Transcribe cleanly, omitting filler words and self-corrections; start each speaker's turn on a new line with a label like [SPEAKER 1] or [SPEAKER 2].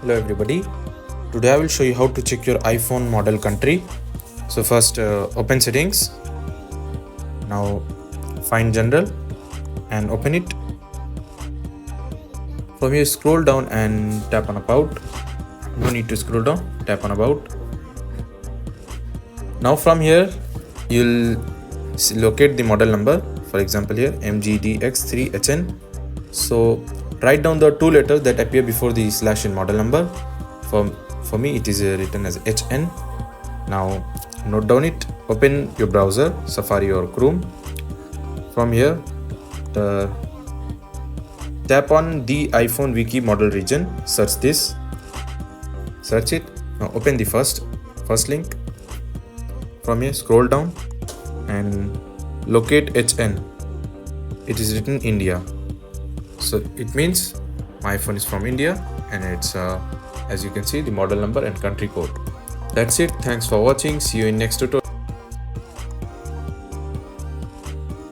[SPEAKER 1] Hello everybody. Today I will show you how to check your iPhone model country. So first open settings. Now find general and open it. From here scroll down and tap on about. No need to scroll down, tap on about. Now from here you'll locate the model number. For example here MGDX3HN. So write down the two letters that appear before the slash in model number. For me it is written as HN. Now note down it. Open your browser, Safari or Chrome. From here tap on the iPhone wiki model region. Search this. Search it. Now open the first link. From here scroll down and locate HN. It is written India. So it means my iPhone is from India, and it's as you can see the model number and country code. That's it. Thanks for watching. See you in next tutorial.